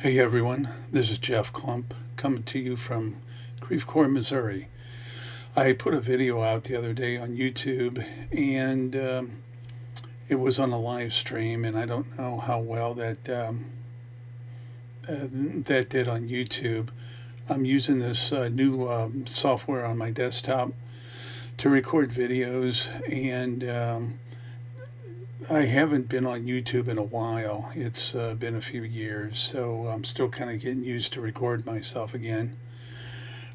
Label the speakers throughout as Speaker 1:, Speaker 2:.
Speaker 1: Hey everyone, this is Jeff Klump coming to you from Creve Coeur, Missouri. I put a video out the other day on YouTube and it was on a live stream, and I don't know how well that did on YouTube. I'm using this new software on my desktop to record videos, and I haven't been on YouTube in a while. It's been a few years, so I'm still kind of getting used to record myself again.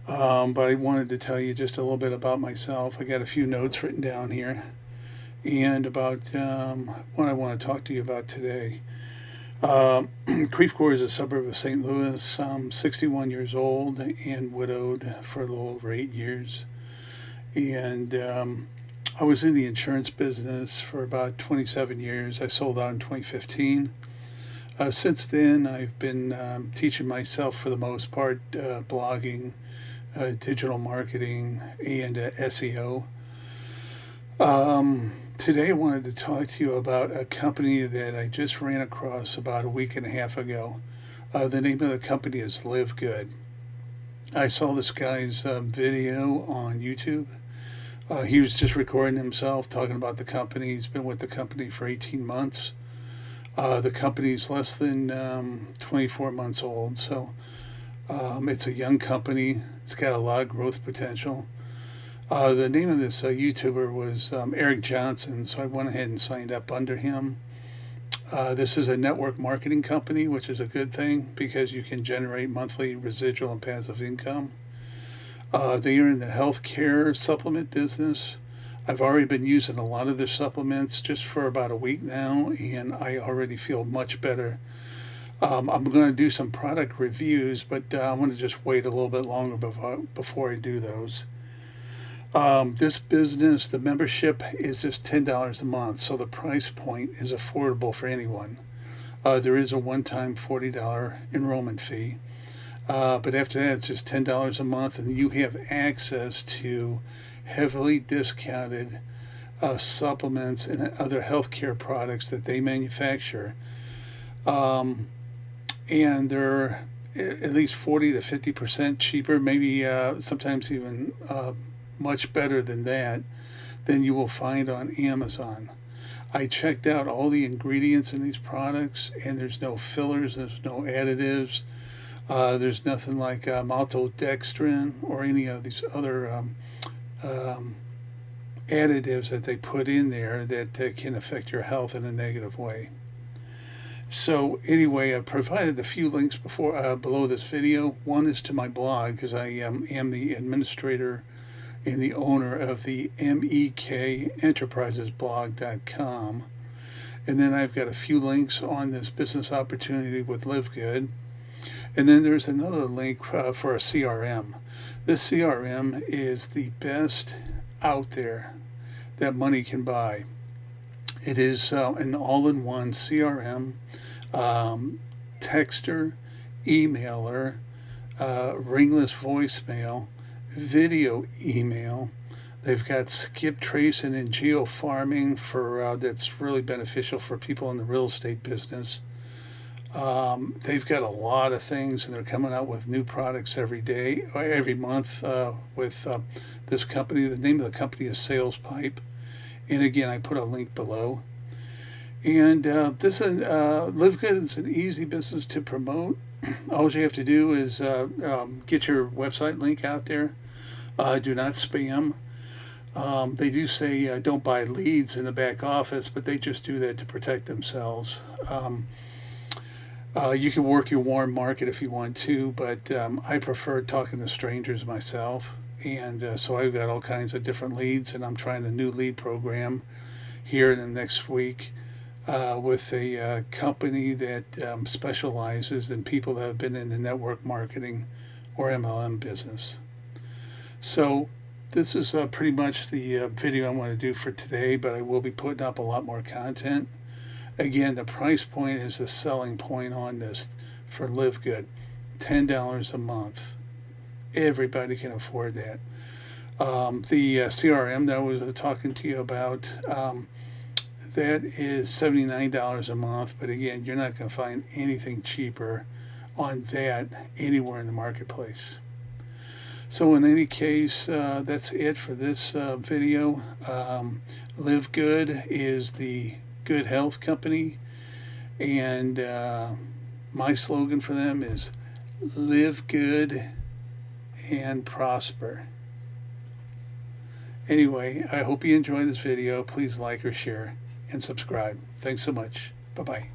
Speaker 1: But I wanted to tell you just a little bit about myself. I got a few notes written down here and about what I want to talk to you about today. Creve Coeur is a suburb of St. Louis. I'm 61 years old and widowed for a little over 8 years. And I was in the insurance business for about 27 years. I sold out in 2015. Since then, I've been teaching myself for the most part, blogging, digital marketing, and SEO. Today, I wanted to talk to you about a company that I just ran across about a week and a half ago. The name of the company is Live Good. I saw this guy's video on YouTube. He was just recording himself talking about the company. He's been with the company for 18 months. The company's less than 24 months old, so it's a young company. It's got a lot of growth potential. The name of this YouTuber was Eric Johnson, so I went ahead and signed up under him. This is a network marketing company, which is a good thing because you can generate monthly residual and passive income. They are in the healthcare supplement business. I've already been using a lot of their supplements just for about a week now, and I already feel much better. I'm going to do some product reviews, but I want to just wait a little bit longer before I do those. This business, the membership is just $10 a month, so the price point is affordable for anyone. There is a one-time $40 enrollment fee. But after that, it's just $10 a month, and you have access to heavily discounted supplements and other healthcare products that they manufacture. Um, and they're at least 40 to 50% cheaper, maybe sometimes even much better than that, than you will find on Amazon. I checked out all the ingredients in these products, and there's no fillers, there's no additives. There's nothing like maltodextrin or any of these other um, additives that they put in there that can affect your health in a negative way. So anyway, I provided a few links below this video. One is to my blog because I am the administrator and the owner of the mekenterprisesblog.com. And then I've got a few links on this business opportunity with Live Good. And then there's another link for a CRM. This CRM is the best out there that money can buy. It is an all-in-one CRM, texter, emailer, ringless voicemail, video email. They've got skip tracing and geo farming for that's really beneficial for people in the real estate business. They've got a lot of things, and they're coming out with new products every day, every month with this company. The name of the company is Sales Pipe. And again, I put a link below. And this Live Good is an easy business to promote. All you have to do is get your website link out there. Do not spam. They do say don't buy leads in the back office, but they just do that to protect themselves. You can work your warm market if you want to, but I prefer talking to strangers myself. And so I've got all kinds of different leads, and I'm trying a new lead program here in the next week with a company that specializes in people that have been in the network marketing or MLM business. So this is pretty much the video I want to do for today, but I will be putting up a lot more content. Again, the price point is the selling point on this for Live Good. $10 a month. Everybody can afford that. The CRM that I was talking to you about, that is $79 a month. But again, you're not going to find anything cheaper on that anywhere in the marketplace. So in any case, that's it for this video. Live Good is the good health company, and my slogan for them is live good and prosper. Anyway, I hope you enjoy this video. Please like or share and subscribe. Thanks so much. Bye-bye.